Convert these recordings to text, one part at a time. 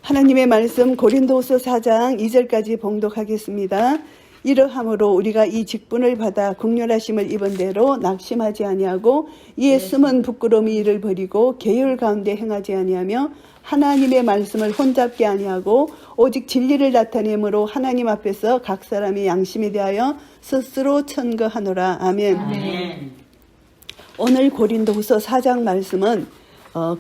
하나님의 말씀 고린도후서 4장 2절까지 봉독하겠습니다. 이러함으로 우리가 이 직분을 받아 국률하심을 입은 대로 낙심하지 아니하고 이에 숨은 부끄러움이 이를 버리고 계율 가운데 행하지 아니하며 하나님의 말씀을 혼잡게 아니하고 오직 진리를 나타내므로 하나님 앞에서 각 사람이 양심에 대하여 스스로 천거하노라. 아멘. 아멘. 오늘 고린도후서 4장 말씀은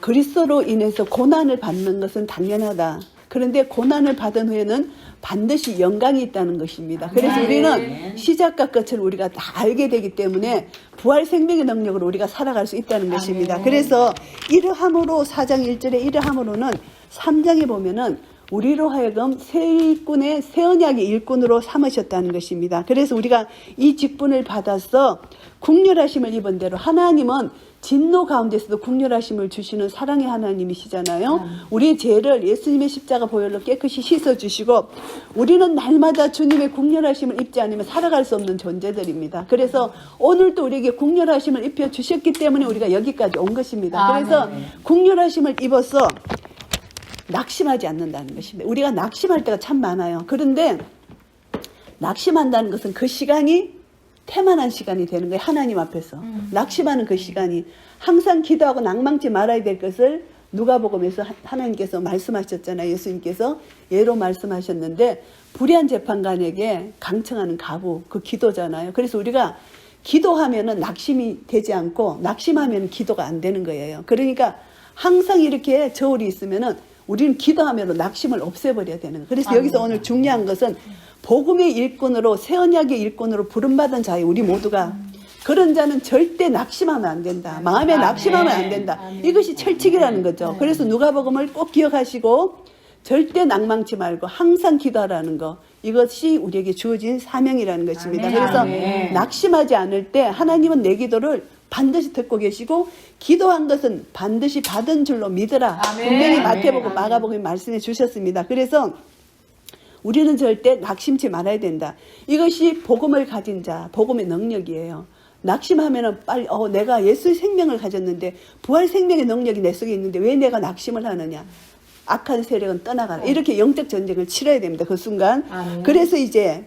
그리스도로 인해서 고난을 받는 것은 당연하다. 그런데 고난을 받은 후에는 반드시 영광이 있다는 것입니다. 그래서 우리는 시작과 끝을 우리가 다 알게 되기 때문에 부활 생명의 능력으로 우리가 살아갈 수 있다는 것입니다. 그래서 이러함으로 4장 1절에 이러함으로는 3장에 보면은 우리로 하여금 새 일꾼의 새 언약의 일꾼으로 삼으셨다는 것입니다. 그래서 우리가 이 직분을 받아서 국률하심을 입은 대로 하나님은 진노 가운데서도 국률하심을 주시는 사랑의 하나님이시잖아요. 우리의 죄를 예수님의 십자가 보혈로 깨끗이 씻어주시고 우리는 날마다 주님의 국률하심을 입지 않으면 살아갈 수 없는 존재들입니다. 그래서 오늘도 우리에게 국률하심을 입혀주셨기 때문에 우리가 여기까지 온 것입니다. 그래서 국률하심을 입어서 낙심하지 않는다는 것입니다. 우리가 낙심할 때가 참 많아요. 그런데 낙심한다는 것은 그 시간이 태만한 시간이 되는 거예요. 하나님 앞에서 낙심하는 그 시간이 항상 기도하고 낭망치 말아야 될 것을 누가복음에서 하나님께서 말씀하셨잖아요. 예수님께서 예로 말씀하셨는데 불의한 재판관에게 강청하는 가부 그 기도잖아요. 그래서 우리가 기도하면은 낙심이 되지 않고 낙심하면 기도가 안 되는 거예요. 그러니까 항상 이렇게 저울이 있으면은 우리는 기도하면 낙심을 없애버려야 되는 거예요. 그래서 여기서 오늘 중요한 것은 복음의 일꾼으로 새 언약의 일꾼으로 부름받은 자예요. 우리 모두가. 그런 자는 절대 낙심하면 안 된다. 마음에 낙심하면 안 된다. 이것이 철칙이라는 거죠. 그래서 누가복음을 꼭 기억하시고 절대 낭망치 말고 항상 기도하라는 거. 이것이 우리에게 주어진 사명이라는 것입니다. 그래서 낙심하지 않을 때 하나님은 내 기도를 반드시 듣고 계시고 기도한 것은 반드시 받은 줄로 믿으라. 분명히 마태복음, 마가복음에 말씀해 주셨습니다. 그래서 우리는 절대 낙심치 말아야 된다. 이것이 복음을 가진 자, 복음의 능력이에요. 낙심하면은 빨리 내가 예수의 생명을 가졌는데 부활 생명의 능력이 내 속에 있는데 왜 내가 낙심을 하느냐. 악한 세력은 떠나가라. 이렇게 영적 전쟁을 치러야 됩니다. 그 순간. 그래서 이제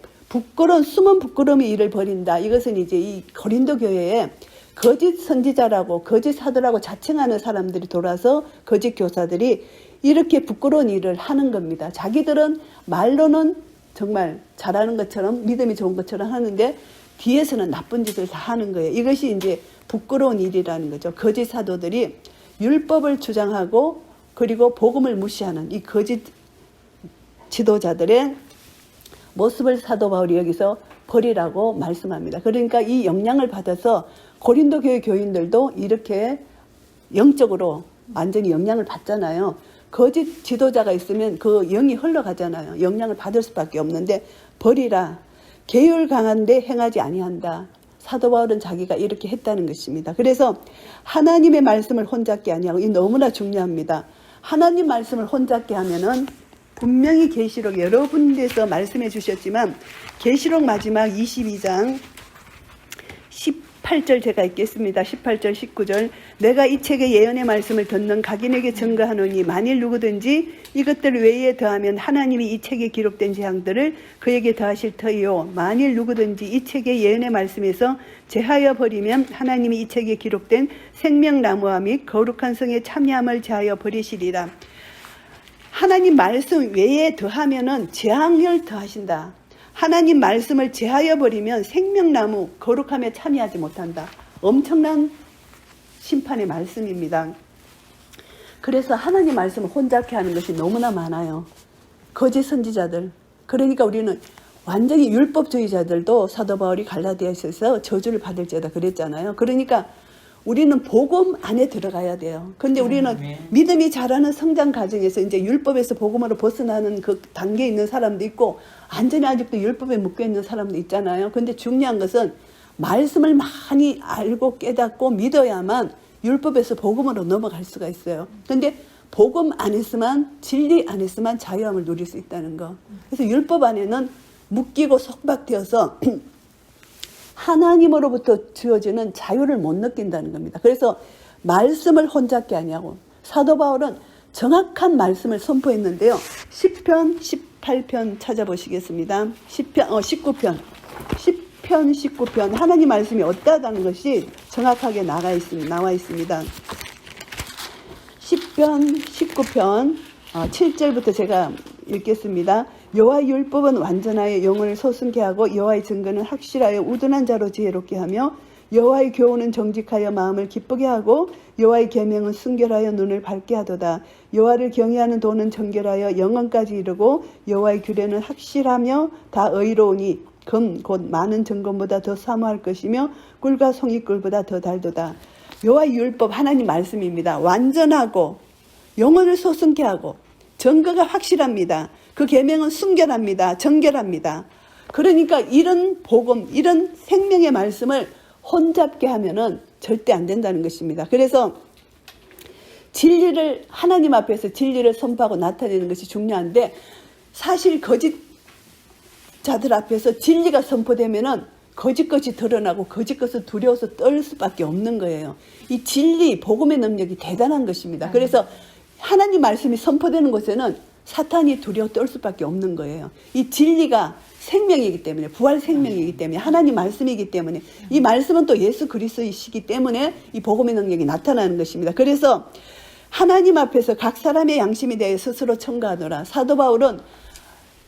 숨은 부끄러움의 일을 벌인다. 이것은 이제 이 고린도 교회에 거짓 선지자라고 거짓 사도라고 자칭하는 사람들이 돌아서 거짓 교사들이 이렇게 부끄러운 일을 하는 겁니다. 자기들은 말로는 정말 잘하는 것처럼 믿음이 좋은 것처럼 하는데 뒤에서는 나쁜 짓을 다 하는 거예요. 이것이 이제 부끄러운 일이라는 거죠. 거짓 사도들이 율법을 주장하고 그리고 복음을 무시하는 이 거짓 지도자들의 모습을 사도 바울이 여기서 버리라고 말씀합니다. 그러니까 이 영향을 받아서 고린도 교회 교인들도 이렇게 영적으로 완전히 영향을 받잖아요. 거짓 지도자가 있으면 그 영이 흘러가잖아요. 영향을 받을 수밖에 없는데 버리라. 계율 강한데 행하지 아니한다. 사도 바울은 자기가 이렇게 했다는 것입니다. 그래서 하나님의 말씀을 혼잡게 아니하고 이 너무나 중요합니다. 하나님 말씀을 혼잡게 하면은 분명히 계시록 여러 군데서 말씀해 주셨지만 계시록 마지막 22장 18절 제가 읽겠습니다. 18절 19절 내가 이 책의 예언의 말씀을 듣는 각인에게 증거하노니 만일 누구든지 이것들 외에 더하면 하나님이 이 책에 기록된 재앙들을 그에게 더하실 터이요 만일 누구든지 이 책의 예언의 말씀에서 제하여 버리면 하나님이 이 책에 기록된 생명나무와 및 거룩한 성의 참여함을 제하여 버리시리라. 하나님 말씀 외에 더하면은 재앙을 더하신다. 하나님 말씀을 제하여 버리면 생명나무 거룩함에 참여하지 못한다. 엄청난 심판의 말씀입니다. 그래서 하나님 말씀을 혼잡게 하는 것이 너무나 많아요. 거짓 선지자들. 그러니까 우리는 완전히 율법주의자들도 사도 바울이 갈라디아서에서 저주를 받을지어다 그랬잖아요. 그러니까 우리는 복음 안에 들어가야 돼요. 근데 우리는 믿음이 자라는 성장 과정에서 이제 율법에서 복음으로 벗어나는 그 단계에 있는 사람도 있고 완전히 아직도 율법에 묶여 있는 사람도 있잖아요. 근데 중요한 것은 말씀을 많이 알고 깨닫고 믿어야만 율법에서 복음으로 넘어갈 수가 있어요. 근데 복음 안에서만 진리 안에서만 자유함을 누릴 수 있다는 거. 그래서 율법 안에는 묶이고 속박되어서 하나님으로부터 주어지는 자유를 못 느낀다는 겁니다. 그래서 말씀을 혼잡게 하냐고. 사도 바울은 정확한 말씀을 선포했는데요. 10편, 18편 찾아보시겠습니다. 19편. 10편, 19편. 하나님 말씀이 어떠하다는 것이 정확하게 나와 있습니다. 10편, 19편 7절부터 제가 읽겠습니다. 여호와의 율법은 완전하여 영혼을 소승케 하고 여호와의 증거는 확실하여 우둔한 자로 지혜롭게 하며 여호와의 교훈은 정직하여 마음을 기쁘게 하고 여호와의 계명은 순결하여 눈을 밝게 하도다. 여호와를 경외하는 도는 정결하여 영원까지 이르고 여호와의 규례는 확실하며 다 의로우니 금 곧 많은 정금보다 더 사모할 것이며 꿀과 송이꿀보다 더 달도다. 여호와의 율법 하나님 말씀입니다. 완전하고 영혼을 소승케 하고 증거가 확실합니다. 그 계명은 순결합니다. 정결합니다. 그러니까 이런 복음, 이런 생명의 말씀을 혼잡게 하면은 절대 안 된다는 것입니다. 그래서 진리를 하나님 앞에서 진리를 선포하고 나타내는 것이 중요한데 사실 거짓자들 앞에서 진리가 선포되면은 거짓 것이 드러나고 거짓 것을 두려워서 떨 수밖에 없는 거예요. 이 진리, 복음의 능력이 대단한 것입니다. 그래서 하나님 말씀이 선포되는 곳에는 사탄이 두려워 떨 수밖에 없는 거예요. 이 진리가 생명이기 때문에, 부활 생명이기 때문에, 하나님 말씀이기 때문에, 이 말씀은 또 예수 그리스도이시기 때문에 이 복음의 능력이 나타나는 것입니다. 그래서 하나님 앞에서 각 사람의 양심에 대해 스스로 청구하노라. 사도 바울은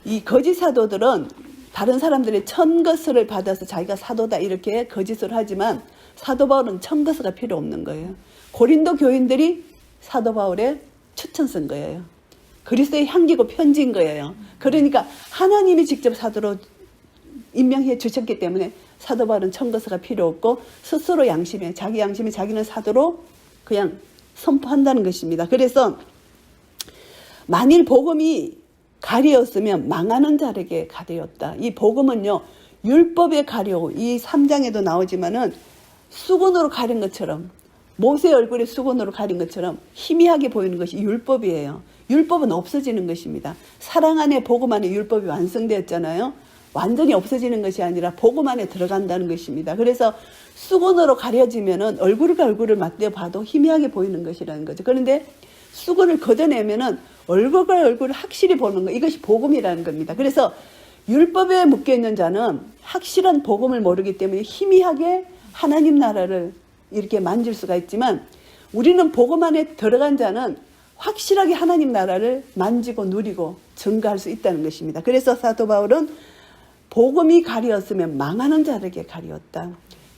이 거짓 사도들은 다른 사람들의 천거스를 받아서 자기가 사도다 이렇게 거짓을 하지만 사도 바울은 천거스가 필요 없는 거예요. 고린도 교인들이 사도 바울의 추천 쓴 거예요. 그리스도의 향기고 편지인 거예요. 그러니까 하나님이 직접 사도로 임명해 주셨기 때문에 사도 바울은 천거스가 필요 없고 스스로 양심에 자기 양심에 자기는 사도로 그냥 선포한다는 것입니다. 그래서 만일 복음이 가리었으면 망하는 자에게 가리었다. 이 복음은요 율법에 가려고 이 3장에도 나오지만은 수건으로 가린 것처럼 모세 얼굴에 수건으로 가린 것처럼 희미하게 보이는 것이 율법이에요. 율법은 없어지는 것입니다. 사랑 안에 복음 안에 율법이 완성되었잖아요. 완전히 없어지는 것이 아니라 복음 안에 들어간다는 것입니다. 그래서 수건으로 가려지면은 얼굴과 얼굴을 맞대어 봐도 희미하게 보이는 것이라는 거죠. 그런데 수건을 걷어내면은 얼굴과 얼굴을 확실히 보는 거, 이것이 복음이라는 겁니다. 그래서 율법에 묶여있는 자는 확실한 복음을 모르기 때문에 희미하게 하나님 나라를 이렇게 만질 수가 있지만 우리는 복음 안에 들어간 자는 확실하게 하나님 나라를 만지고 누리고 증거할 수 있다는 것입니다. 그래서 사도 바울은 복음이 가리었으면 망하는 자에게 가리었다.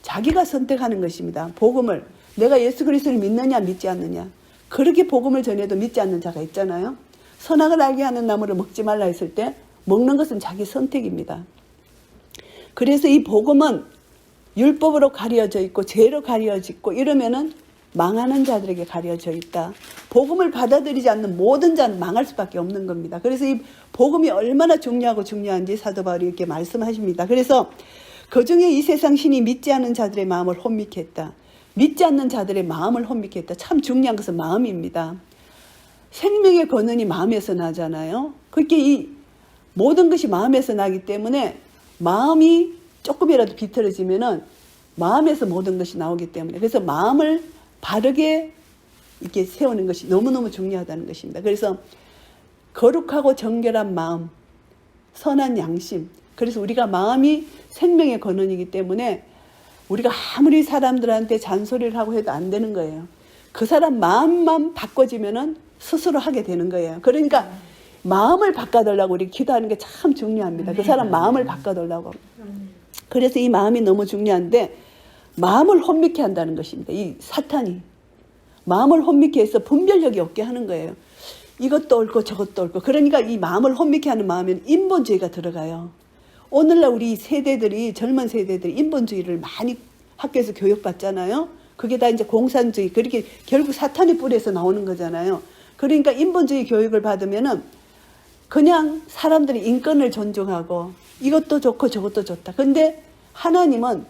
자기가 선택하는 것입니다. 복음을 내가 예수 그리스도를 믿느냐 믿지 않느냐. 그렇게 복음을 전해도 믿지 않는 자가 있잖아요. 선악을 알게 하는 나무를 먹지 말라 했을 때 먹는 것은 자기 선택입니다. 그래서 이 복음은 율법으로 가려져 있고 죄로 가려져 있고 이러면은 망하는 자들에게 가려져 있다. 복음을 받아들이지 않는 모든 자는 망할 수밖에 없는 겁니다. 그래서 이 복음이 얼마나 중요한지 사도 바울이 이렇게 말씀하십니다. 그래서 그중에 이 세상 신이 믿지 않는 자들의 마음을 혼미케 했다. 믿지 않는 자들의 마음을 혼미케 했다. 참 중요한 것은 마음입니다. 생명의 근원이 마음에서 나잖아요. 그렇게 이 모든 것이 마음에서 나기 때문에 마음이 조금이라도 비틀어지면은 마음에서 모든 것이 나오기 때문에 그래서 마음을 바르게 이렇게 세우는 것이 너무너무 중요하다는 것입니다. 그래서 거룩하고 정결한 마음, 선한 양심. 그래서 우리가 마음이 생명의 근원이기 때문에 우리가 아무리 사람들한테 잔소리를 하고 해도 안 되는 거예요. 그 사람 마음만 바꿔지면은 스스로 하게 되는 거예요. 그러니까 마음을 바꿔달라고 우리 기도하는 게 참 중요합니다. 그 사람 마음을 바꿔달라고. 그래서 이 마음이 너무 중요한데 마음을 혼미케 한다는 것입니다. 이 사탄이 마음을 혼미케 해서 분별력이 없게 하는 거예요. 이것도 옳고 저것도 옳고. 그러니까 이 마음을 혼미케 하는 마음에는 인본주의가 들어가요. 오늘날 우리 세대들이 젊은 세대들이 인본주의를 많이 학교에서 교육받잖아요. 그게 다 이제 공산주의 그렇게 결국 사탄의 뿌리에서 나오는 거잖아요. 그러니까 인본주의 교육을 받으면은 그냥 사람들이 인권을 존중하고 이것도 좋고 저것도 좋다. 근데 하나님은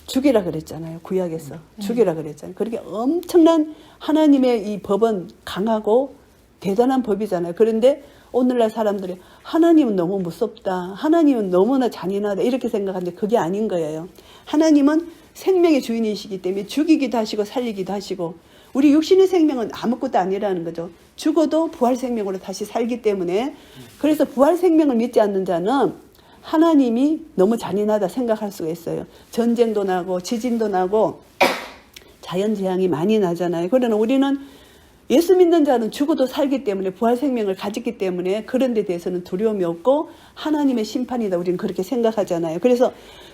죽이라 그랬잖아요. 구약에서 죽이라 그랬잖아요. 그렇게 엄청난 하나님의 이 법은 강하고 대단한 법이잖아요. 그런데 오늘날 사람들이 하나님은 너무 무섭다. 하나님은 너무나 잔인하다. 이렇게 생각하는데 그게 아닌 거예요. 하나님은 생명의 주인이시기 때문에 죽이기도 하시고 살리기도 하시고 우리 육신의 생명은 아무것도 아니라는 거죠. 죽어도 부활 생명으로 다시 살기 때문에, 그래서 부활 생명을 믿지 않는 자는 하나님이 너무 잔인하다 생각할 수가 있어요. 전쟁도 나고 지진도 나고 자연재앙이 많이 나잖아요. 그러나 우리는 예수 믿는 자는 죽어도 살기 때문에, 부활 생명을 가졌기 때문에 그런 데 대해서는 두려움이 없고 하나님의 심판이다, 우리는 그렇게 생각하잖아요. 그래서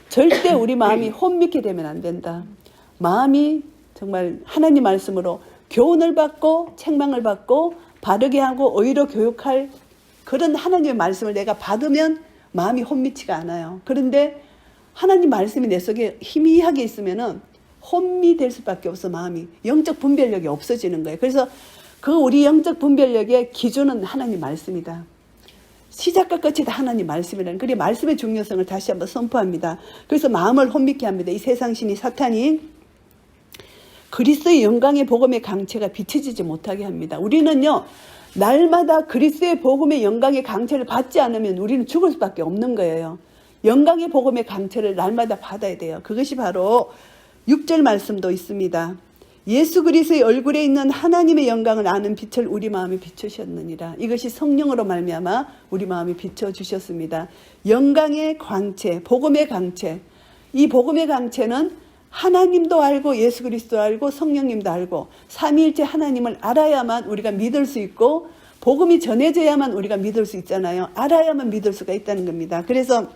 절대 우리 마음이 혼미케 되면 안 된다. 마음이 정말 하나님 말씀으로 교훈을 받고 책망을 받고 바르게 하고 오히려 교육할 그런 하나님의 말씀을 내가 받으면 마음이 혼미치가 않아요. 그런데 하나님 말씀이 내 속에 희미하게 있으면은 혼미될 수밖에 없어. 마음이 영적 분별력이 없어지는 거예요. 그래서 그 우리 영적 분별력의 기준은 하나님 말씀이다. 시작과 끝이 다 하나님 말씀이라는, 그리고 말씀의 중요성을 다시 한번 선포합니다. 그래서 마음을 혼미케 합니다. 이 세상신이 사탄이 그리스도의 영광의 복음의 강체가 비춰지지 못하게 합니다. 우리는요, 날마다 그리스도의 복음의 영광의 강체를 받지 않으면 우리는 죽을 수밖에 없는 거예요. 영광의 복음의 강체를 날마다 받아야 돼요. 그것이 바로 6절 말씀도 있습니다. 예수 그리스도의 얼굴에 있는 하나님의 영광을 아는 빛을 우리 마음에 비추셨느니라. 이것이 성령으로 말미암아 우리 마음에 비춰주셨습니다. 영광의 광채, 복음의 강체. 이 복음의 강체는 하나님도 알고 예수 그리스도 알고 성령님도 알고 삼위일체 하나님을 알아야만 우리가 믿을 수 있고, 복음이 전해져야만 우리가 믿을 수 있잖아요. 알아야만 믿을 수가 있다는 겁니다. 그래서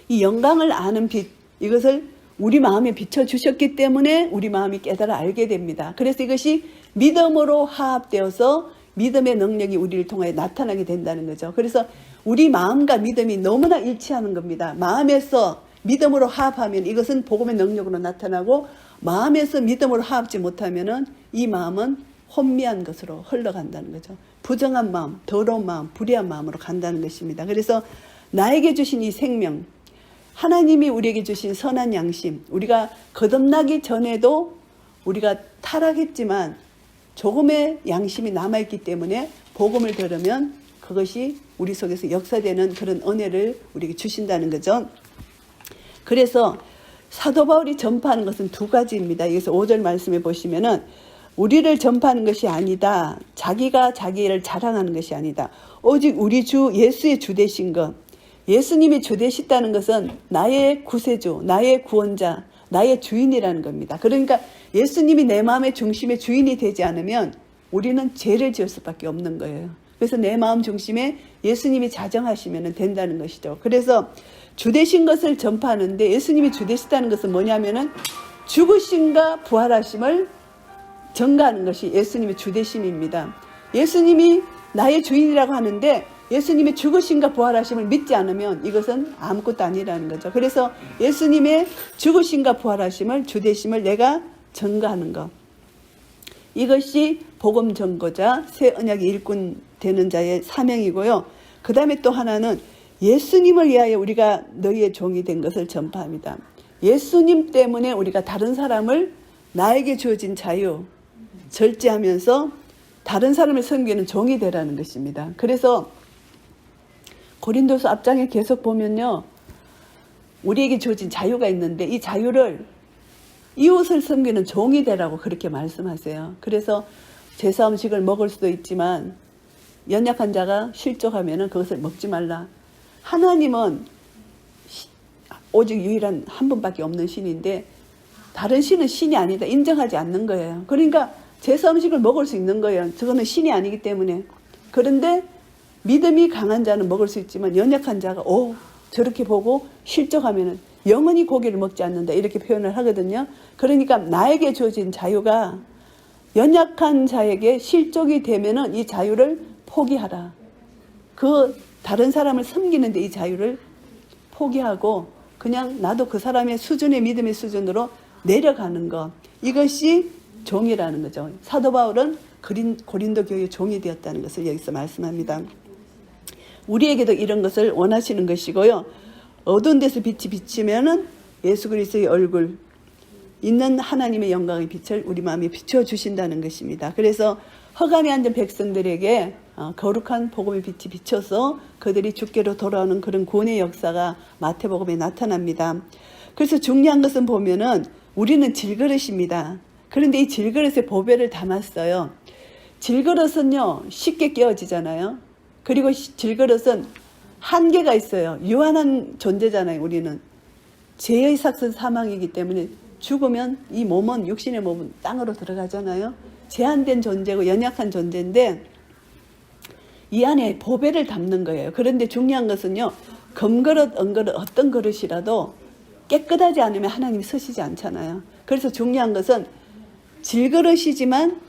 이 영광을 아는 빛, 이것을 우리 마음에 비춰주셨기 때문에 우리 마음이 깨달아 알게 됩니다. 그래서 이것이 믿음으로 화합되어서 믿음의 능력이 우리를 통하여 나타나게 된다는 거죠. 그래서 우리 마음과 믿음이 너무나 일치하는 겁니다. 마음에서 믿음으로 화합하면 이것은 복음의 능력으로 나타나고, 마음에서 믿음으로 화합지 못하면은 이 마음은 혼미한 것으로 흘러간다는 거죠. 부정한 마음, 더러운 마음, 불의한 마음으로 간다는 것입니다. 그래서 나에게 주신 이 생명, 하나님이 우리에게 주신 선한 양심, 우리가 거듭나기 전에도 우리가 타락했지만 조금의 양심이 남아있기 때문에 복음을 들으면 그것이 우리 속에서 역사되는 그런 은혜를 우리에게 주신다는 거죠. 그래서 사도 바울이 전파하는 것은 두 가지입니다. 여기서 5절 말씀에 보시면은 우리를 전파하는 것이 아니다. 자기가 자기를 자랑하는 것이 아니다. 오직 우리 주 예수의 주되신 것. 예수님이 주되시다는 것은 나의 구세주, 나의 구원자, 나의 주인이라는 겁니다. 그러니까 예수님이 내 마음의 중심의 주인이 되지 않으면 우리는 죄를 지을 수밖에 없는 거예요. 그래서 내 마음 중심에 예수님이 자정하시면 된다는 것이죠. 그래서 주되신 것을 전파하는데, 예수님이 주되시다는 것은 뭐냐면은 죽으심과 부활하심을 전가하는 것이 예수님의 주되심입니다. 예수님이 나의 주인이라고 하는데 예수님의 죽으심과 부활하심을 믿지 않으면 이것은 아무것도 아니라는 거죠. 그래서 예수님의 죽으심과 부활하심을, 주되심을 내가 전가하는 것, 이것이 복음 전거자, 새 언약의 일꾼 되는 자의 사명이고요. 그 다음에 또 하나는 예수님을 위하여 우리가 너희의 종이 된 것을 전파합니다. 예수님 때문에 우리가 다른 사람을, 나에게 주어진 자유 절제하면서 다른 사람을 섬기는 종이 되라는 것입니다. 그래서 고린도서 앞장에 계속 보면요, 우리에게 주어진 자유가 있는데 이 자유를 이웃을 섬기는 종이 되라고 그렇게 말씀하세요. 그래서 제사 음식을 먹을 수도 있지만 연약한 자가 실족하면 그것을 먹지 말라. 하나님은 오직 유일한 한 분밖에 없는 신인데 다른 신은 신이 아니다, 인정하지 않는 거예요. 그러니까 제사 음식을 먹을 수 있는 거예요. 저거는 신이 아니기 때문에. 그런데 믿음이 강한 자는 먹을 수 있지만 연약한 자가 저렇게 보고 실족하면은 영원히 고기를 먹지 않는다, 이렇게 표현을 하거든요. 그러니까 나에게 주어진 자유가 연약한 자에게 실족이 되면은 이 자유를 포기하라. 그 다른 사람을 섬기는데 이 자유를 포기하고 그냥 나도 그 사람의 수준의 믿음의 수준으로 내려가는 것, 이것이 종이라는 거죠. 사도 바울은 고린도 교회의 종이 되었다는 것을 여기서 말씀합니다. 우리에게도 이런 것을 원하시는 것이고요. 어두운 데서 빛이 비치면은 예수 그리스도의 얼굴 있는 하나님의 영광의 빛을 우리 마음에 비춰주신다는 것입니다. 그래서 허감에 앉은 백성들에게 거룩한 복음의 빛이 비쳐서 그들이 주께로 돌아오는 그런 구원의 역사가 마태복음에 나타납니다. 그래서 중요한 것은 보면은 우리는 질그릇입니다. 그런데 이 질그릇에 보배를 담았어요. 질그릇은요 쉽게 깨어지잖아요. 그리고 질그릇은 한계가 있어요. 유한한 존재잖아요. 우리는 죄의 삭은 사망이기 때문에 죽으면 이 몸은, 육신의 몸은 땅으로 들어가잖아요. 제한된 존재고 연약한 존재인데 이 안에 보배를 담는 거예요. 그런데 중요한 것은요, 금그릇, 은그릇, 어떤 그릇이라도 깨끗하지 않으면 하나님이 쓰시지 않잖아요. 그래서 중요한 것은 질그릇이지만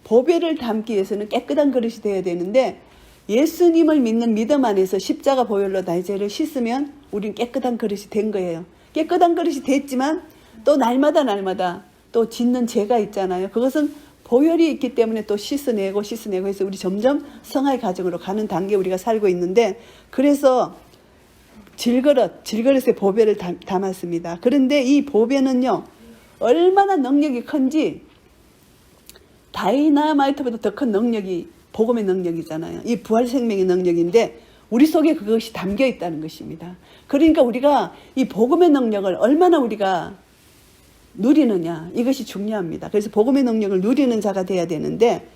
보배를 담기 위해서는 깨끗한 그릇이 되어야 되는데, 예수님을 믿는 믿음 안에서 십자가 보혈로 나의 죄를 씻으면 우린 깨끗한 그릇이 된 거예요. 깨끗한 그릇이 됐지만 또 날마다 또 짓는 죄가 있잖아요. 그것은 보혈이 있기 때문에 또 씻어내고 해서 우리 점점 성화의 과정으로 가는 단계에 우리가 살고 있는데, 그래서 질그릇에 보배를 담았습니다. 그런데 이 보배는요 얼마나 능력이 큰지, 다이나마이트보다 더 큰 능력이 복음의 능력이잖아요. 이 부활 생명의 능력인데 우리 속에 그것이 담겨 있다는 것입니다. 그러니까 우리가 이 복음의 능력을 얼마나 우리가 누리느냐, 이것이 중요합니다. 그래서 복음의 능력을 누리는 자가 돼야 되는데,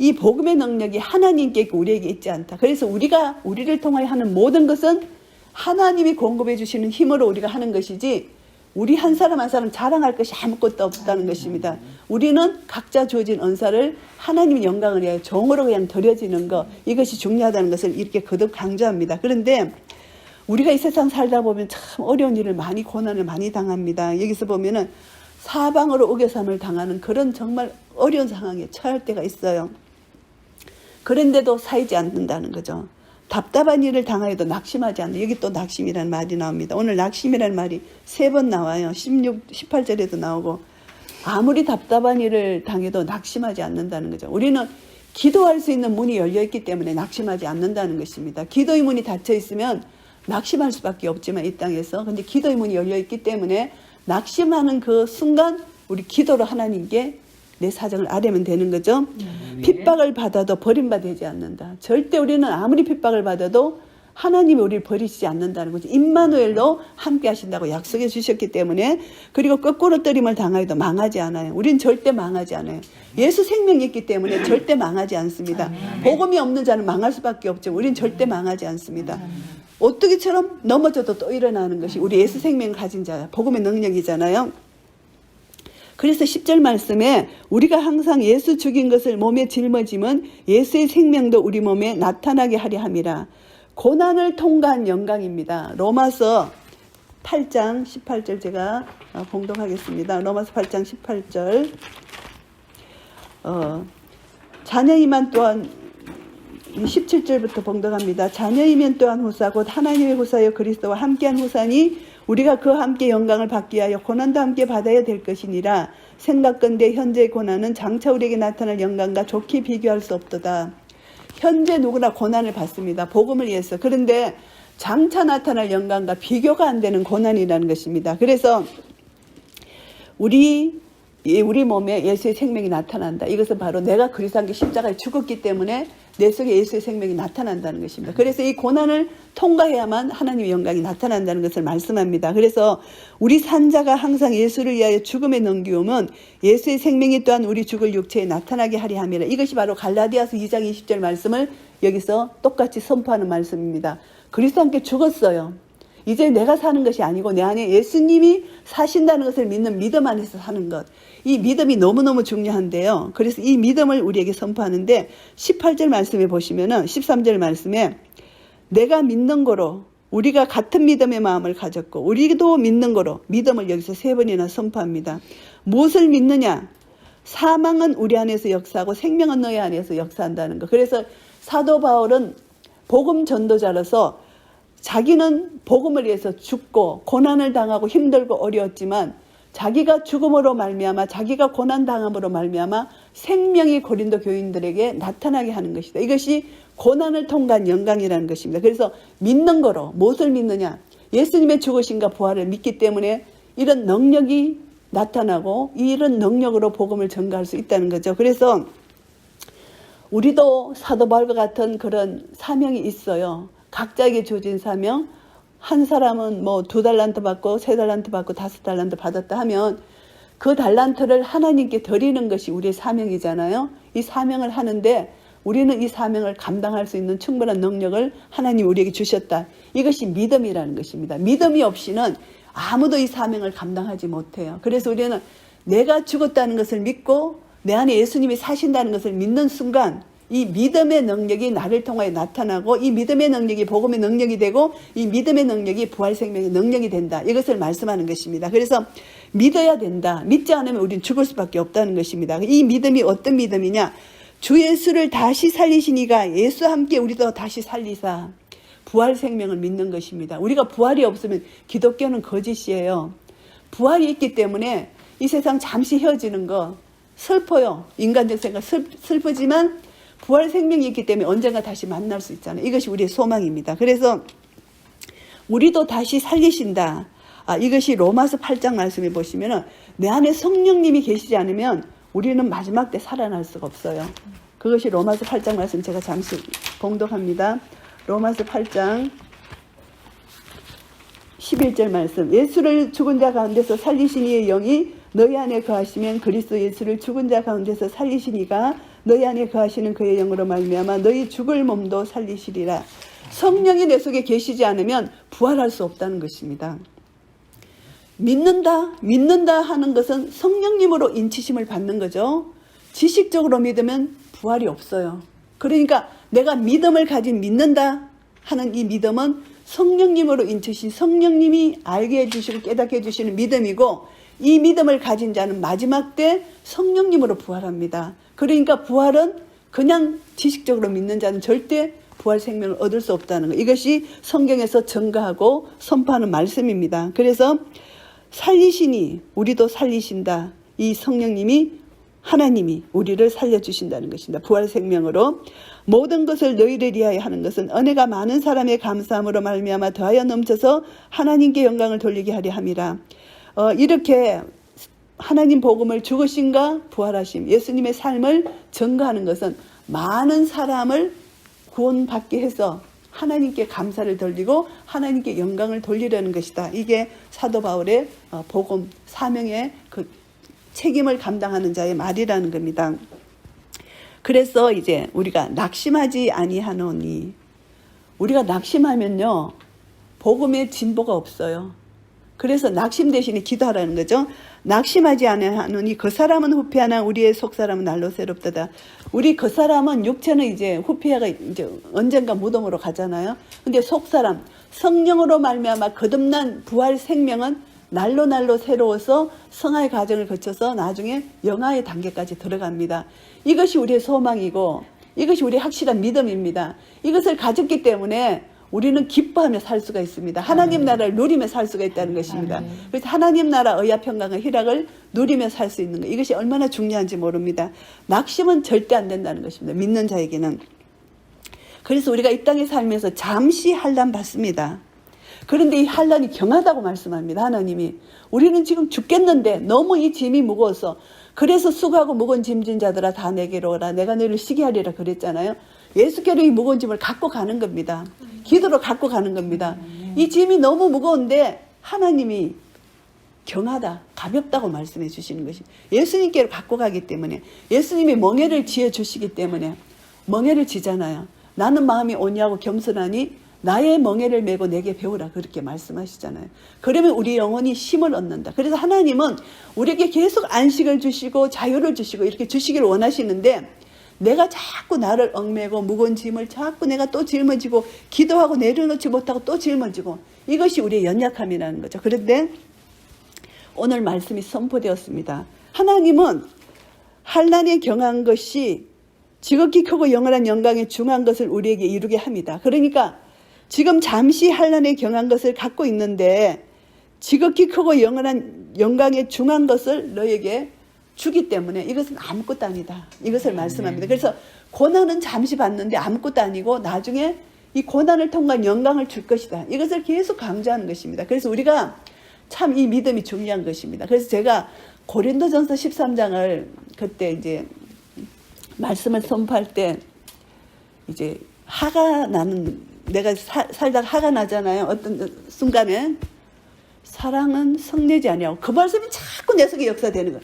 이 복음의 능력이 하나님께 있고 우리에게 있지 않다. 그래서 우리를 통하여 하는 모든 것은 하나님이 공급해 주시는 힘으로 우리가 하는 것이지, 우리 한 사람 한 사람 자랑할 것이 아무것도 없다는 것입니다. 우리는 각자 주어진 은사를 하나님의 영광을 위하여 종으로 그냥 드려지는 것, 이것이 중요하다는 것을 이렇게 거듭 강조합니다. 그런데 우리가 이 세상 살다 보면 참 어려운 일을 많이, 고난을 많이 당합니다. 여기서 보면은 사방으로 우겨삼을 당하는 그런 정말 어려운 상황에 처할 때가 있어요. 그런데도 사이지 않는다는 거죠. 답답한 일을 당하여도 낙심하지 않는다. 여기 또 낙심이라는 말이 나옵니다. 오늘 낙심이라는 말이 3번 나와요. 16, 18절에도 나오고, 아무리 답답한 일을 당해도 낙심하지 않는다는 거죠. 우리는 기도할 수 있는 문이 열려있기 때문에 낙심하지 않는다는 것입니다. 기도의 문이 닫혀 있으면 낙심할 수밖에 없지만 이 땅에서, 근데 기도의 문이 열려있기 때문에 낙심하는 그 순간 우리 기도로 하나님께 내 사정을 아뢰면 되는 거죠. 핍박을 받아도 버림받지 않는다. 절대 우리는 아무리 핍박을 받아도 하나님이 우리를 버리시지 않는다는 거죠. 임마누엘로 함께 하신다고 약속해 주셨기 때문에. 그리고 거꾸로 떨림을 당하여도 망하지 않아요. 우린 절대 망하지 않아요. 예수 생명이 있기 때문에 절대 망하지 않습니다. 복음이 없는 자는 망할 수밖에 없죠. 우린 절대 망하지 않습니다. 오뚜기처럼 넘어져도 또 일어나는 것이 우리 예수 생명을 가진 자, 복음의 능력이잖아요. 그래서 10절 말씀에 우리가 항상 예수 죽인 것을 몸에 짊어짐은 예수의 생명도 우리 몸에 나타나게 하려 함이라. 고난을 통과한 영광입니다. 로마서 8장 18절 제가 봉독하겠습니다. 로마서 8장 18절. 자녀이만 또한 17절부터 봉독합니다. 자녀이면 또한 후사 곧 하나님의 후사여 그리스도와 함께한 후사니 우리가 그와 함께 영광을 받기 위하여 고난도 함께 받아야 될 것이니라. 생각건대 현재의 고난은 장차 우리에게 나타날 영광과 좋게 비교할 수 없도다. 현재 누구나 고난을 받습니다. 복음을 위해서. 그런데 장차 나타날 영광과 비교가 안 되는 고난이라는 것입니다. 그래서 우리 몸에 예수의 생명이 나타난다. 이것은 바로 내가 그리스도 함께 십자가에 죽었기 때문에 내 속에 예수의 생명이 나타난다는 것입니다. 그래서 이 고난을 통과해야만 하나님의 영광이 나타난다는 것을 말씀합니다. 그래서 우리 산자가 항상 예수를 위하여 죽음에 넘기움은 예수의 생명이 또한 우리 죽을 육체에 나타나게 하려 함이라. 이것이 바로 갈라디아서 2장 20절 말씀을 여기서 똑같이 선포하는 말씀입니다. 그리스도 함께 죽었어요. 이제 내가 사는 것이 아니고 내 안에 예수님이 사신다는 것을 믿는 믿음 안에서 사는 것. 이 믿음이 너무너무 중요한데요. 그래서 이 믿음을 우리에게 선포하는데 18절 말씀에 보시면은 13절 말씀에 내가 믿는 거로 우리가 같은 믿음의 마음을 가졌고 우리도 믿는 거로 믿음을 여기서 3번이나 선포합니다. 무엇을 믿느냐? 사망은 우리 안에서 역사하고 생명은 너희 안에서 역사한다는 거. 그래서 사도 바울은 복음 전도자로서 자기는 복음을 위해서 죽고 고난을 당하고 힘들고 어려웠지만 자기가 죽음으로 말미암아 자기가 고난당함으로 말미암아 생명이 고린도 교인들에게 나타나게 하는 것이다. 이것이 고난을 통과한 영광이라는 것입니다. 그래서 믿는 거로 무엇을 믿느냐? 예수님의 죽으심과 부활을 믿기 때문에 이런 능력이 나타나고 이런 능력으로 복음을 전가할 수 있다는 거죠. 그래서 우리도 사도 바울과 같은 그런 사명이 있어요. 각자에게 주어진 사명. 한 사람은 뭐 2달란트 받고 3달란트 받고 5달란트 받았다 하면 그 달란트를 하나님께 드리는 것이 우리의 사명이잖아요. 이 사명을 하는데 우리는 이 사명을 감당할 수 있는 충분한 능력을 하나님이 우리에게 주셨다. 이것이 믿음이라는 것입니다. 믿음이 없이는 아무도 이 사명을 감당하지 못해요. 그래서 우리는 내가 죽었다는 것을 믿고 내 안에 예수님이 사신다는 것을 믿는 순간 이 믿음의 능력이 나를 통하여 나타나고 이 믿음의 능력이 복음의 능력이 되고 이 믿음의 능력이 부활 생명의 능력이 된다. 이것을 말씀하는 것입니다. 그래서 믿어야 된다. 믿지 않으면 우리는 죽을 수밖에 없다는 것입니다. 이 믿음이 어떤 믿음이냐? 주 예수를 다시 살리시니가 예수와 함께 우리도 다시 살리사. 부활 생명을 믿는 것입니다. 우리가 부활이 없으면 기독교는 거짓이에요. 부활이 있기 때문에 이 세상 잠시 헤어지는 거 슬퍼요. 인간적 생각 슬프지만 부활 생명이 있기 때문에 언젠가 다시 만날 수 있잖아요. 이것이 우리의 소망입니다. 그래서 우리도 다시 살리신다. 이것이 로마서 8장 말씀에 보시면 내 안에 성령님이 계시지 않으면 우리는 마지막 때 살아날 수가 없어요. 그것이 로마서 8장 말씀 제가 잠시 봉독합니다. 로마서 8장 11절 말씀. 예수를 죽은 자 가운데서 살리신 이의 영이 너희 안에 거하시면 그리스도 예수를 죽은 자 가운데서 살리신 이가 너희 안에 거하시는 그의 영으로 말미암아 너희 죽을 몸도 살리시리라. 성령이 내 속에 계시지 않으면 부활할 수 없다는 것입니다. 믿는다 하는 것은 성령님으로 인치심을 받는 거죠. 지식적으로 믿으면 부활이 없어요. 그러니까 내가 믿음을 가진 믿는다 하는 이 믿음은 성령님으로 인치신 성령님이 알게 해주시고 깨닫게 해주시는 믿음이고 이 믿음을 가진 자는 마지막 때 성령님으로 부활합니다. 그러니까 부활은 그냥 지식적으로 믿는 자는 절대 부활 생명을 얻을 수 없다는 것. 이것이 성경에서 증거하고 선포하는 말씀입니다. 그래서 살리시니 우리도 살리신다. 이 성령님이 하나님이 우리를 살려주신다는 것입니다. 부활 생명으로 모든 것을 너희를 위하여 하는 것은 은혜가 많은 사람의 감사함으로 말미암아 더하여 넘쳐서 하나님께 영광을 돌리게 하려 함이라. 이렇게 하나님 복음을 죽으심과 부활하심, 예수님의 삶을 증거하는 것은 많은 사람을 구원받게 해서 하나님께 감사를 돌리고 하나님께 영광을 돌리려는 것이다. 이게 사도 바울의 복음 사명의 그 책임을 감당하는 자의 말이라는 겁니다. 그래서 이제 우리가 낙심하지 아니하노니, 우리가 낙심하면요 복음의 진보가 없어요. 그래서 낙심 대신에 기도하라는 거죠. 낙심하지 아니하노니 그 사람은 후패하나 우리의 속사람은 날로 새롭도다. 우리 그 사람은 육체는 이제 후패가 이제 언젠가 무덤으로 가잖아요. 근데 속사람 성령으로 말미암아 거듭난 부활 생명은 날로 새로워서 성화의 과정을 거쳐서 나중에 영화의 단계까지 들어갑니다. 이것이 우리의 소망이고 이것이 우리의 확실한 믿음입니다. 이것을 가졌기 때문에 우리는 기뻐하며 살 수가 있습니다. 하나님 나라를 누리며 살 수가 있다는 것입니다. 그래서 하나님 나라 의야평강의 희락을 누리며 살 수 있는 것, 이것이 얼마나 중요한지 모릅니다. 낙심은 절대 안 된다는 것입니다. 믿는 자에게는. 그래서 우리가 이 땅에 살면서 잠시 환난 받습니다. 그런데 이 환난이 경하다고 말씀합니다. 하나님이. 우리는 지금 죽겠는데 너무 이 짐이 무거워서, 그래서 수고하고 무거운 짐진 자들아 다 내게로 오라. 내가 너희를 쉬게 하리라 그랬잖아요. 예수께로 이 무거운 짐을 갖고 가는 겁니다. 기도로 갖고 가는 겁니다. 이 짐이 너무 무거운데 하나님이 경하다, 가볍다고 말씀해 주시는 것이 예수님께로 갖고 가기 때문에, 예수님이 멍에를 지어 주시기 때문에 멍에를 지잖아요. 나는 마음이 온유하고 겸손하니 나의 멍에를 메고 내게 배우라, 그렇게 말씀하시잖아요. 그러면 우리 영혼이 힘을 얻는다. 그래서 하나님은 우리에게 계속 안식을 주시고 자유를 주시고 이렇게 주시기를 원하시는데, 내가 자꾸 나를 얽매고 무거운 짐을 자꾸 내가 또 짊어지고 기도하고 내려놓지 못하고 또 짊어지고, 이것이 우리의 연약함이라는 거죠. 그런데 오늘 말씀이 선포되었습니다. 하나님은 환난에 경한 것이 지극히 크고 영원한 영광에 중한 것을 우리에게 이루게 합니다. 그러니까 지금 잠시 환난에 경한 것을 갖고 있는데 지극히 크고 영원한 영광에 중한 것을 너에게 주기 때문에 이것은 아무것도 아니다, 이것을 말씀합니다. 그래서 고난은 잠시 받는데 아무것도 아니고 나중에 이 고난을 통한 영광을 줄 것이다, 이것을 계속 강조하는 것입니다. 그래서 우리가 참 이 믿음이 중요한 것입니다. 그래서 제가 고린도전서 13장을 그때 이제 말씀을 선포할 때 이제 화가 나는, 내가 살다가 화가 나잖아요. 어떤 순간에 사랑은 성내지 아니하고 그 말씀이 자꾸 내 속에 역사되는 거야.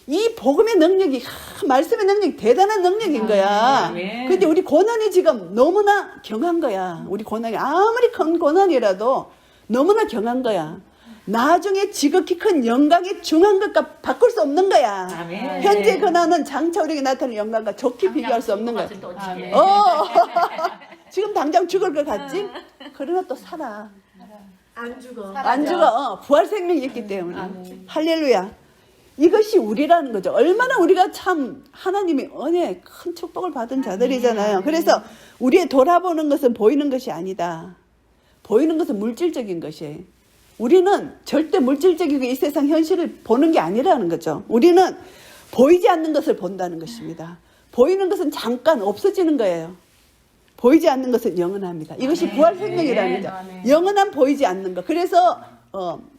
이 복음의 능력이 말씀의 능력이 대단한 능력인 거야. 근데 우리 고난이 지금 너무나 경한 거야. 우리 고난이 아무리 큰 고난이라도 너무나 경한 거야. 나중에 지극히 큰 영광의 중한 것과 바꿀 수 없는 거야. 아멘. 현재 고난은 장차 우리에게 나타나는 영광과 좋게 비교할 수 없는 거야. 지금 당장 죽을 것 같지? 그러나 또 살아. 안 죽어. 안 죽어. 부활 생명이 있기 때문에. 할렐루야. 이것이 우리라는 거죠. 얼마나 우리가 참 하나님의 은혜 큰 축복을 받은 자들이잖아요. 그래서 우리의 돌아보는 것은 보이는 것이 아니다. 보이는 것은 물질적인 것이에요. 우리는 절대 물질적이고 이 세상 현실을 보는 게 아니라는 거죠. 우리는 보이지 않는 것을 본다는 것입니다. 보이는 것은 잠깐 없어지는 거예요. 보이지 않는 것은 영원합니다. 이것이 부활 생명이라는 거죠. 영원한 보이지 않는 것. 그래서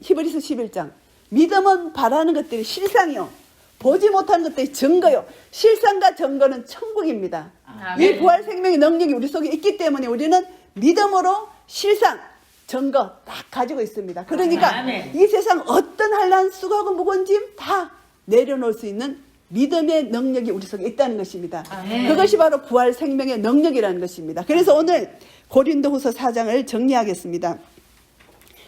히브리서 11장 믿음은 바라는 것들이 실상이요 보지 못하는 것들이 증거요. 실상과 증거는 천국입니다. 이 부활 생명의 능력이 우리 속에 있기 때문에 우리는 믿음으로 실상 증거 딱 가지고 있습니다. 그러니까 이 세상 어떤 한란 수고하고 무거운 짐 다 내려놓을 수 있는 믿음의 능력이 우리 속에 있다는 것입니다. 그것이 바로 부활 생명의 능력이라는 것입니다. 그래서 오늘 고린도후서 4장을 정리하겠습니다.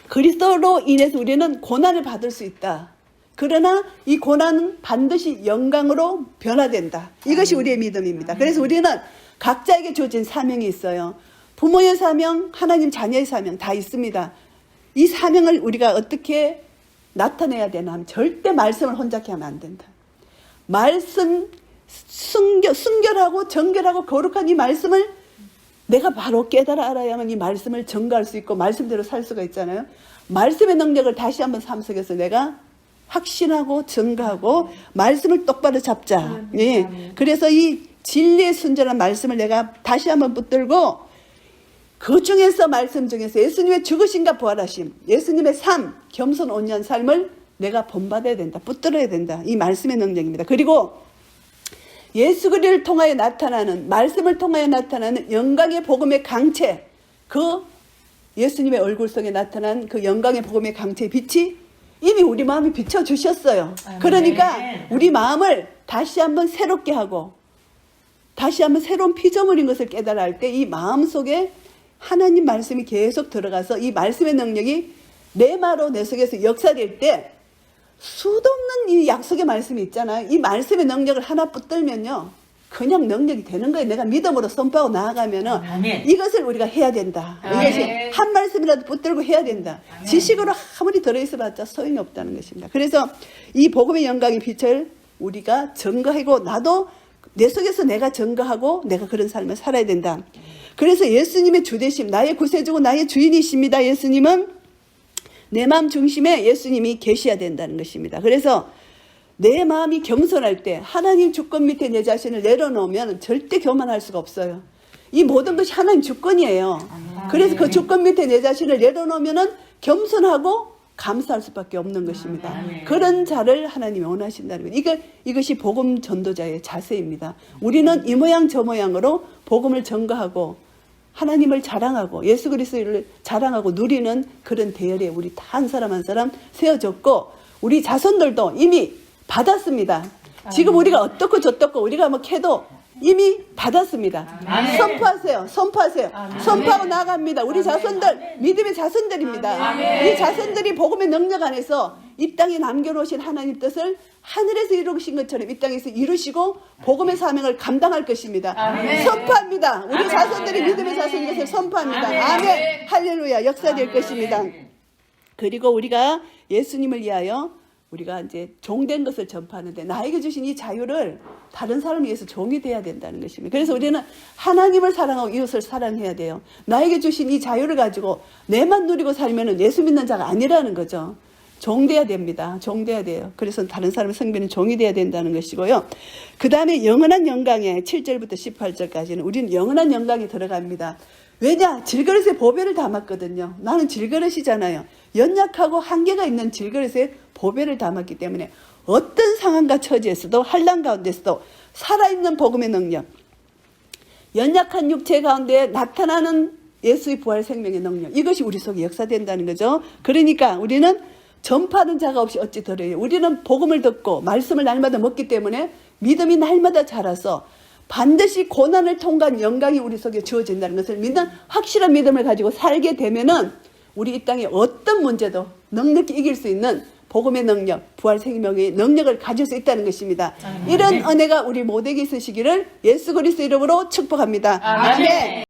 그리스도로 인해서 우리는 고난을 받을 수 있다. 그러나 이 고난은 반드시 영광으로 변화된다. 이것이 우리의 믿음입니다. 그래서 우리는 각자에게 주어진 사명이 있어요. 부모의 사명, 하나님 자녀의 사명 다 있습니다. 이 사명을 우리가 어떻게 나타내야 되나 하면 절대 말씀을 혼잡게 하면 안 된다. 말씀 순결하고 정결하고 거룩한 이 말씀을 내가 바로 깨달아 알아야만 이 말씀을 증거할 수 있고 말씀대로 살 수가 있잖아요. 말씀의 능력을 다시 한번 삶 속에서 내가 확신하고 증거하고 말씀을 똑바로 잡자. 예. 그래서 이 진리의 순전한 말씀을 내가 다시 한번 붙들고 그 중에서 말씀 중에서 예수님의 죽으심과 부활하심, 예수님의 삶, 겸손 온유한 삶을 내가 본받아야 된다. 붙들어야 된다. 이 말씀의 능력입니다. 그리고 예수 그리스도를 통하여 나타나는 말씀을 통하여 나타나는 영광의 복음의 강체, 그 예수님의 얼굴 속에 나타난 그 영광의 복음의 강체의 빛이 이미 우리 마음에 비춰주셨어요. 그러니까 우리 마음을 다시 한번 새롭게 하고 다시 한번 새로운 피조물인 것을 깨달아 할 때 이 마음 속에 하나님 말씀이 계속 들어가서 이 말씀의 능력이 내 마로 내 속에서 역사될 때 수도 없는 이 약속의 말씀이 있잖아요. 이 말씀의 능력을 하나 붙들면요 그냥 능력이 되는 거예요. 내가 믿음으로 선포하고 나아가면은 이것을 우리가 해야 된다. 이것이 한 말씀이라도 붙들고 해야 된다. 지식으로 아무리 들어있어봤자 소용이 없다는 것입니다. 그래서 이 복음의 영광의 빛을 우리가 증거하고 나도 내 속에서 내가 증거하고 내가 그런 삶을 살아야 된다. 그래서 예수님의 주되심, 나의 구세주고 나의 주인이십니다. 예수님은 내 마음 중심에 예수님이 계셔야 된다는 것입니다. 그래서 내 마음이 겸손할 때 하나님 주권 밑에 내 자신을 내려놓으면 절대 교만할 수가 없어요. 이 모든 것이 하나님 주권이에요. 그래서 그 주권 밑에 내 자신을 내려놓으면 겸손하고 감사할 수밖에 없는 것입니다. 그런 자를 하나님이 원하신다는 거예요. 이것이 복음 전도자의 자세입니다. 우리는 이 모양 저 모양으로 복음을 전가하고 하나님을 자랑하고 예수 그리스도를 자랑하고 누리는 그런 대열에 우리 다 한 사람 한 사람 세워졌고 우리 자손들도 이미 받았습니다. 지금 우리가 어떻고 저떻고 우리가 뭐 캐도 이미 받았습니다. 선포하세요. 선포하세요. 선포하고 나갑니다. 우리 자손들 믿음의 자손들입니다. 이 자손들이 복음의 능력 안에서 이 땅에 남겨놓으신 하나님 뜻을 하늘에서 이루신 것처럼 이 땅에서 이루시고 복음의 사명을 감당할 것입니다. 선포합니다. 우리 자손들이 믿음의 자손인 것을 선포합니다. 아멘. 할렐루야. 역사될 것입니다. 그리고 우리가 예수님을 위하여 우리가 이제 종된 것을 전파하는데 나에게 주신 이 자유를 다른 사람을 위해서 종이 돼야 된다는 것입니다. 그래서 우리는 하나님을 사랑하고 이웃을 사랑해야 돼요. 나에게 주신 이 자유를 가지고 내만 누리고 살면 예수 믿는 자가 아니라는 거죠. 종돼야 됩니다. 종돼야 돼요. 그래서 다른 사람의 성비는 종이 돼야 된다는 것이고요. 그 다음에 영원한 영광에 7절부터 18절까지는 우리는 영원한 영광이 들어갑니다. 왜냐? 질그릇에 보배를 담았거든요. 나는 질그릇이잖아요. 연약하고 한계가 있는 질그릇에 보배를 담았기 때문에 어떤 상황과 처지에서도 환난 가운데서도 살아있는 복음의 능력, 연약한 육체 가운데 나타나는 예수의 부활 생명의 능력, 이것이 우리 속에 역사된다는 거죠. 그러니까 우리는 전파하는 자가 없이 어찌 들어요. 우리는 복음을 듣고 말씀을 날마다 먹기 때문에 믿음이 날마다 자라서 반드시 고난을 통과한 영광이 우리 속에 주어진다는 것을 믿는 확실한 믿음을 가지고 살게 되면은 우리 이 땅에 어떤 문제도 넉넉히 이길 수 있는 복음의 능력, 부활 생명의 능력을 가질 수 있다는 것입니다. 이런 은혜가 우리 모두에게 있으시기를 예수 그리스도 이름으로 축복합니다. 아멘.